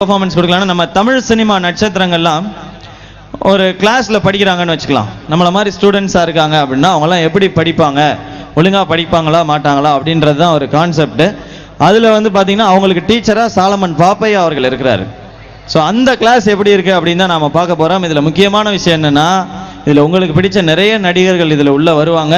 Performance கொடுக்கலாம். நம்ம Tamil cinema நட்சத்திரங்கள்லாம் ஒரு கிளாஸில் படிக்கிறாங்கன்னு வச்சுக்கலாம். நம்மளை மாதிரி ஸ்டூடெண்ட்ஸாக இருக்காங்க அப்படின்னா அவங்களாம் எப்படி படிப்பாங்க, ஒழுங்காக படிப்பாங்களா மாட்டாங்களா அப்படின்றது தான் ஒரு கான்செப்ட். அதில் வந்து பார்த்தீங்கன்னா அவங்களுக்கு டீச்சராக சாலமன் பாப்பையா அவர்கள் இருக்கிறாரு. ஸோ அந்த கிளாஸ் எப்படி இருக்குது அப்படின்னு தான் நாம் பார்க்க போகிறோம். இதில் முக்கியமான விஷயம் என்னென்னா, இதில் உங்களுக்கு பிடிச்ச நிறைய நடிகர்கள் இதில் உள்ளே வருவாங்க,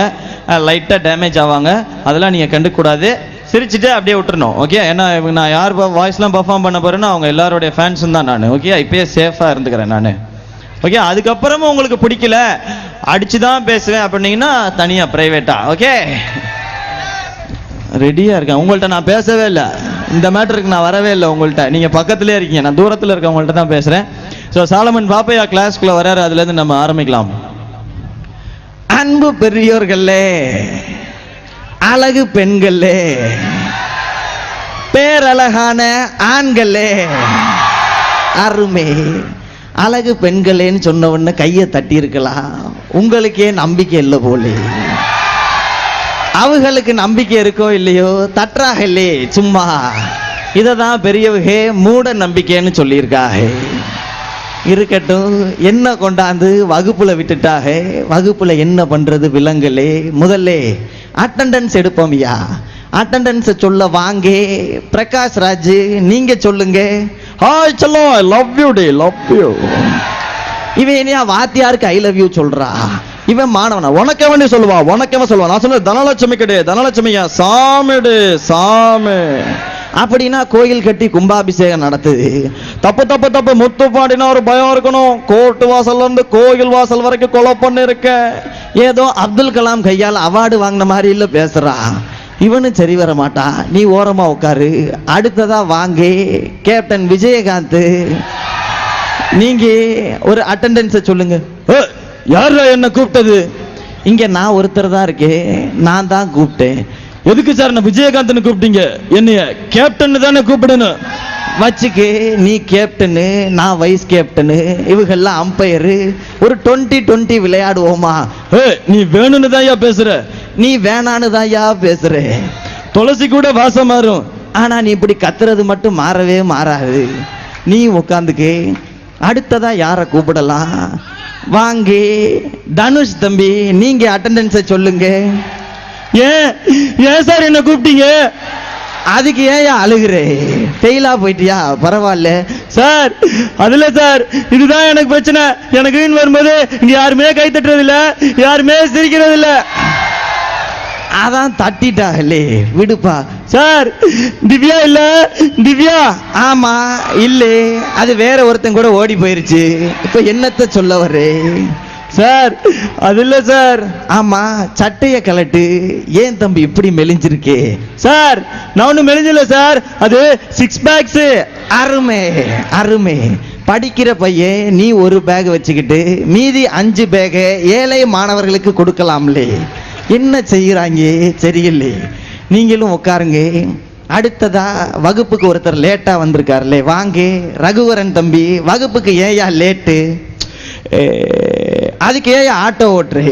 லைட்டாக டேமேஜ் ஆவாங்க. அதெல்லாம் நீங்கள் கண்டுக்கூடாது, சிரிச்சுட்டு அப்படியே விட்டுறணும். ஓகே, ஏன்னா நான் யார் வாய்ஸ்லாம் பர்ஃபார்ம் பண்ண போகிறேன்னா அவங்க எல்லாருடைய ஃபேன்ஸும் தான் நான். ஓகே, இப்போயே சேஃபாக இருந்துக்கிறேன் நான். ஓகே, அதுக்கப்புறமும் உங்களுக்கு பிடிக்கல அடிச்சு தான் பேசுவேன் அப்படின்னீங்கன்னா தனியாக ப்ரைவேட்டாக. ஓகே, ரெடியாக இருக்கேன். உங்கள்கிட்ட நான் பேசவே இல்லை, இந்த மேட்டருக்கு நான் வரவே இல்லை உங்கள்கிட்ட. நீங்கள் பக்கத்துலேயே இருக்கீங்க, நான் தூரத்தில் இருக்க உங்கள்கிட்ட தான் பேசுகிறேன். ஸோ சாலமன் பாப்பையா கிளாஸ்க்குள்ளே வராரு, அதுலேருந்து நம்ம ஆரம்பிக்கலாம். அன்பு பெரியோர்களே, அழகு பெண்களே, பேரழகான ஆண்களே, அருமை அழகு பெண்களேன்னு சொன்ன உடனே கையை தட்டி இருக்கலாம். உங்களுக்கே நம்பிக்கை இல்லை போலே. அவங்களுக்கு நம்பிக்கை இருக்கோ இல்லையோ, தட்டுறாக இல்லையே சும்மா. இதை தான் பெரியவங்க மூட நம்பிக்கைன்னு சொல்லியிருக்காக. இருக்கட்டும், என்ன கொண்டாந்து வகுப்புல விட்டுட்டாக. வகுப்புல என்ன பண்றது விலங்குலே. முதல்ல அட்டெண்டன்ஸ் எடுப்போம்யா. அட்டெண்டன்ஸ் சொல்ல வாங்க. பிரகாஷ் ராஜ் நீங்க சொல்லுங்க. Hi Cello, I love you day, love you. இவன் என்னையா வாத்தியாருக்கு ஐ லவ் யூ சொல்றா. இவன் மாணவனா, உனக்கவனே சொல்லுவா, உனக்கவன் சொல்லுவா. நான் சொல்ல தனலட்சுமி கடே, தனலட்சுமியா சாமிடு சாமி அப்படின்னா கோயில் கட்டி கும்பாபிஷேகம் நடத்துது. தப்பு தப்பு தப்பு, முத்து பாடினா ஒரு பயம் இருக்கணும். கோர்ட்டு வாசல்ல இருந்து கோயில் வாசல் வரைக்கும் கொலை பண்ணி இருக்க. ஏதோ அப்துல் கலாம் கையால் அவார்டு வாங்கின மாதிரி இல்ல பேசுறா. இவனு சரி வர மாட்டா. நீ ஓரமா உட்காரு. அடுத்ததா வாங்க கேப்டன் விஜயகாந்த், நீங்க ஒரு அட்டெண்டன்ஸை சொல்லுங்க. யாரா என்ன கூப்பிட்டது? இங்க நான் ஒருத்தர் தான் இருக்கேன், நான் தான் கூப்பிட்டேன். எதுக்கு சார் நான் விஜயகாந்த்னு கூப்பிட்டீங்க? என்னைய கேப்டன் தானே கூப்பிடணும். வச்சுக்கு, நீ கேப்டனு, நான் வைஸ் கேப்டனு, இவங்கெல்லாம் அம்பையரு. ஒரு 20-20 விளையாடுவோமா? நீ வேணும்னு தான்யா பேசுற, நீ வேணான்னு தான்யா பேசுற. துளசி கூட வாசம் மாறும், ஆனா நீ இப்படி கத்துறது மட்டும் மாறவே மாறாது. நீ உட்காந்துக்கு. அடுத்ததா யாரை கூப்பிடலாம்? வாங்க தனுஷ் தம்பி, நீங்க அட்டெண்டன்ஸை சொல்லுங்க. ஏன் சார் என்ன கூப்பிட்டீங்க? அதுக்கு ஏன் அழுகுறே? ஃபெயிலா போயிட்டியா? பரவாயில்ல சார். அதுல சார், இதுதான் எனக்கு பிரச்சனை. எனக்கு வரும்போது இங்க யாருமே கை தட்டுறது இல்ல, யாருமே சிரிக்கிறது இல்ல. அதான் தட்டிட்டாங்களே, விடுப்பா. சார் திவ்யா இல்ல? திவ்யா? ஆமா இல்ல, அது வேற ஒருத்தன் கூட ஓடி போயிருச்சு. இப்ப என்னத்த சொல்ல வரே? சார் அது இல்ல சார். ஆமா, சட்டைய கலட்டு. ஏன் தம்பி இப்படி மெலிஞ்சிருக்கே? சார் நான் ஒன்னும் மெலிஞ்சல சார், அது 6 பேக்ஸ். அருமை அருமை. படிக்கிற பையன் நீ ஒரு பேக் வச்சுக்கிட்டு மீதி 5 பேக் ஏழை மாணவர்களுக்கு கொடுக்கலாம்லே. என்ன செய்யறாங்க சரியில்லை. நீங்களும் உட்காருங்க. அடுத்ததா வகுப்புக்கு ஒருத்தர் லேட்டா வந்திருக்காருல்ல, வாங்க ரகுவரன் தம்பி. வகுப்புக்கு ஏயா லேட்டு? அதுக்கு ஏன் ஆட்டோ ஓட்டுறே?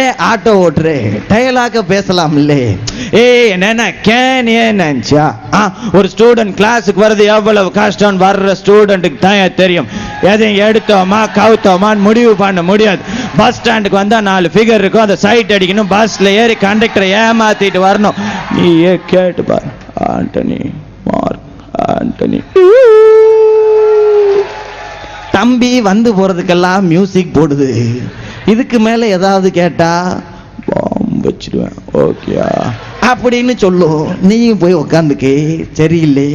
ஏன் ஆட்டோ ஓட்டுறே? டயலாக பேசலாம் இல்ல? நினைச்சா ஒரு ஸ்டூடெண்ட் கிளாஸுக்கு வர்றது எவ்வளவு கஷ்டம் வர்ற ஸ்டூடெண்ட்டுக்கு தான் தெரியும். எதையும் எடுத்தோமா கவுத்தோமான்னு முடிவு பண்ண முடியாது. பஸ் ஸ்டாண்டுக்கு வந்தா 4 ஃபிகர் இருக்கும், அந்த சைட் அடிக்கணும், பஸ்ல ஏறி கண்டக்டரை ஏமாத்திட்டு வரணும். நீயே கேட்டு பாரு. ஆண்டனி மார்க் ஆண்டனி தம்பி வந்து போறதுக்கெல்லாம் மியூசிக் போடுது. இதுக்கு மேல ஏதாவது கேட்டா வச்சிருவேன். ஓகேயா அப்படின்னு சொல்லும். நீயும் போய் உக்காந்துக்கு. சரியில்லை.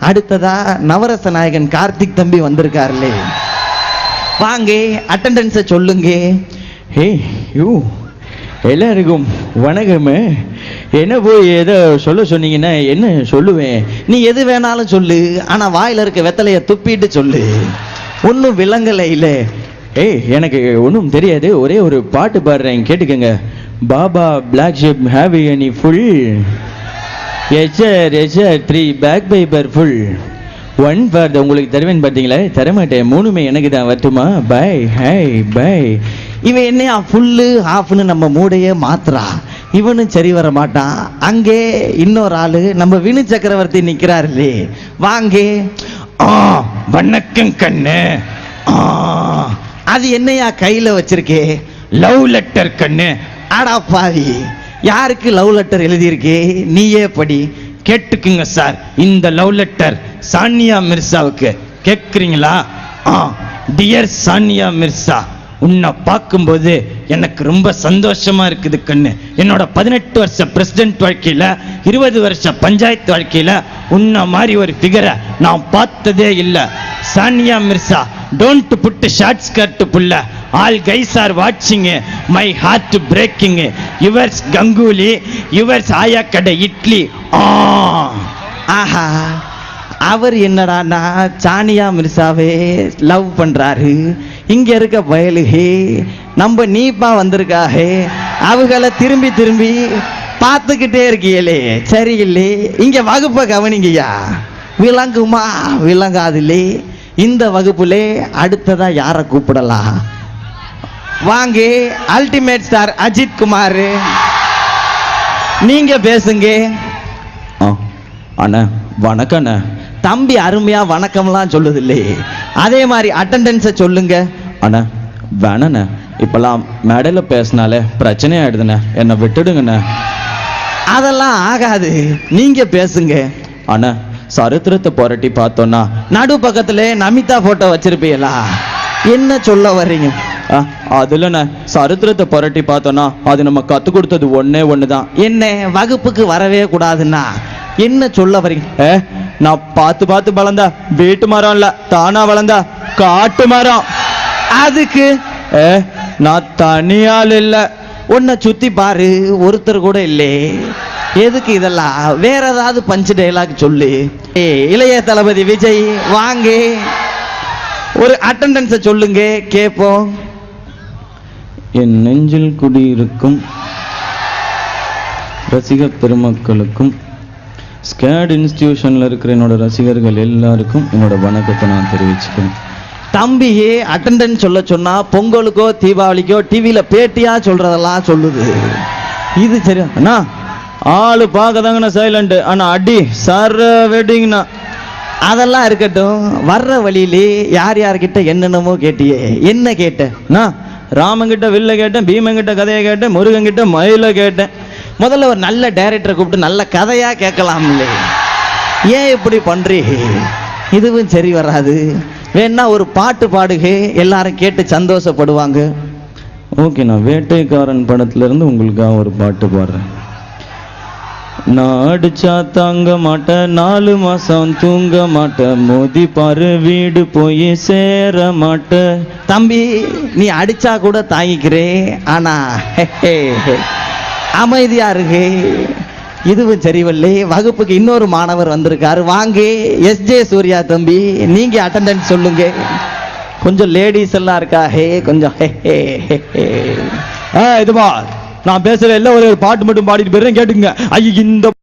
அடுத்ததா நவரச நாயகன் கார்த்திக் தம்பி வந்திருக்காருல்லே, வாங்க அட்டெண்டன்ஸை சொல்லுங்க. எல்லாருக்கும் வணக்கமே. என்ன போய் ஏதோ சொல்ல சொன்னீங்கன்னா என்ன சொல்லுவேன்? நீ எது வேணாலும் சொல்லு, ஆனா வாயில இருக்க வெத்தலைய துப்பிட்டு சொல்லு. ஒன்னும் விலங்கலை இல்ல. எனக்கு ஒன்றும் தெரியாது, ஒரே ஒரு பாட்டு பாடுறேன் கேட்டுக்கங்க. Baa baa black sheep have any full? Yes sir 3 bag piper full. 1 for உங்களுக்கு தருவேன் பார்த்தீங்களா? தரமாட்டேன், 3மே எனக்கு தான். வரட்டுமா? பை. Hi bye. இவன் என்னையா ஃபுல்லு ஹாஃப்னு நம்ம மூடையே மாத்துறா. இவனும் சரி வர மாட்டான். அங்கே இன்னொரு ஆளு நம்ம வினு சக்கரவர்த்தி நிக்கிறாரு. வாங்க வணக்கம் கண்ணு. அது என்னையா கையில வச்சிருக்கே? லவ் லெட்டர் கண்ணு. அடா பாவி, யாருக்கு லவ் லெட்டர் எழுதியிருக்கே? நீயே படி. கேட்டுக்குங்க சார், இந்த லவ் லெட்டர் சானியா மிர்சாவுக்கு. கேட்குறீங்களா? டியர் சானியா மிர்சா, உன்னை பார்க்கும்போது எனக்கு ரொம்ப சந்தோஷமா இருக்குது கண்ணு. என்னோட 18 வருஷ பிரசிடென்ட் வாழ்க்கையில 20 வருஷ பஞ்சாயத்து வாழ்க்கையில உன்ன மாதிரி ஒரு ஃபிகரை நான் பார்த்ததே இல்லை. Sania Mirza, don't put short skirt புள்ள. ஆல் கைஸ் ஆர் வாட்சிங், my heart breaking. Yours Ganguly, yours ஆயா கடை இட்லி. ஆஹா, அவர் என்னடானா சானியா மிர்சாவே லவ் பண்றாரு. இங்க இருக்க பயலுகே நம்ம நீப்பா வந்திருக்காஹே, அவங்கள திரும்பி திரும்பி பார்த்துக்கிட்டே இருக்கீங்களே, சரியில்லே. இங்க வகுப்பை கவனிங்கய்யா. விளங்குமா விளங்காதுல்லே? இந்த வகுப்புலே அடுத்ததா யாரை கூப்பிடலாம்? வாங்க, அல்டிமேட் ஸ்டார் அஜித் குமார், நீங்க பேசுங்க. அண்ணா வணக்கம் அண்ணா. தம்பி அருமையா வணக்கம்லாம் சொல்லுது இல்லையே, அதே மாதிரி அட்டெண்டன்ஸை சொல்லுங்க. அண்ணா வேணண்ணே, இப்பெல்லாம் மேடையில் பேசினாலே பிரச்சனை ஆயிடுதுண்ணே, என்னை விட்டுடுங்கண்ணே. அதெல்லாம் ஆகாது, நீங்க பேசுங்க. அண்ணா சரித்திரத்தை புரட்டி பார்த்தோன்னா நடு பக்கத்துல நமிதா போட்டோ வச்சிருப்பீங்களா? என்ன சொல்ல வர்றீங்க? அதுலண்ணே, சரித்திரத்தை புரட்டி பார்த்தோன்னா அது நம்ம கற்றுக் கொடுத்தது ஒன்னே ஒண்ணுதான். என்ன வகுப்புக்கு வரவே கூடாதுன்னா என்ன சொல்ல வரீங்க? நான் பார்த்து பார்த்து வளர்ந்தா வீட்டு மரம் இல்ல, தானா வளர்ந்தா காட்டு மரம். அதுக்கு நான் தனியால் இல்ல. உன்னை சுத்தி பாரு, ஒருத்தர் கூட இல்லை. எதுக்கு இதெல்லாம்? வேற ஏதாவது பஞ்சு டைலாக் சொல்லு. இளைய தளபதி விஜய் வாங்க, ஒரு அட்டெண்டன்ஸை சொல்லுங்க கேட்போம். என் நெஞ்சில் குடியிருக்கும் ரசிக பெருமக்களுக்கும், ஸ்கேட் இன்ஸ்டிடியூஷன்ல இருக்கிற என்னோட ரசிகர்கள் எல்லாருக்கும் என்னோட வணக்கத்தை நான் தெரிவிச்சுக்கிறேன். தம்பியே அட்டெண்டன்ஸ் சொல்ல சொன்னா பொங்கலுக்கோ தீபாவளிக்கோ டிவியில பேட்டியா சொல்றதெல்லாம் சொல்லுது. இது சரி அண்ணா? ஆளு பார்க்கதாங்கண்ணா சைலண்ட், ஆனா அடி சார் வெட்டிங்கண்ணா. அதெல்லாம் இருக்கட்டும், வர்ற வழியிலே யார் யார்கிட்ட என்னென்னமோ கேட்டியே, என்ன கேட்டேன்? ராமங்கிட்ட வில்ல கேட்டேன், பீமங்கிட்ட கதையை கேட்டேன், முருகங்கிட்ட மயில கேட்டேன். முதல்ல ஒரு நல்ல டைரக்டரை கூப்பிட்டு நல்ல கதையா கேட்கலாம் இல்லை? ஏன் இப்படி பண்றீங்க? இதுவும் சரி வராது. வேணா ஒரு பாட்டு பாடுக, எல்லாரும் கேட்டு சந்தோஷப்படுவாங்க. ஓகே, நான் வேட்டைக்காரன் படத்துல இருந்து உங்களுக்காக ஒரு பாட்டு பாடுறேன். நான் அடிச்சா தாங்க மாட்டேன், 4 மாசம் தூங்க மாட்டேன், மோதி பாரு வீடு போய் சேர மாட்டேன். தம்பி, நீ அடிச்சா கூட தாங்கிக்கிறே, ஆனா அமைதியா இருக்கு. இதுவும் சரிவல்லே. வகுப்புக்கு இன்னொரு மாணவர் வந்திருக்காரு, வாங்க. எஸ்ஜே சூர்யா தம்பி, நீங்க அட்டெண்டன்ஸ் சொல்லுங்க. கொஞ்சம் லேடிஸ் எல்லாம் இருக்கா, கொஞ்சம் இதுவா நான் பேசுற எல்லாம் ஒரு பாட்டு மட்டும் பாடிட்டு போயிடுறேன், கேட்டுங்க. ஐயோ, இந்த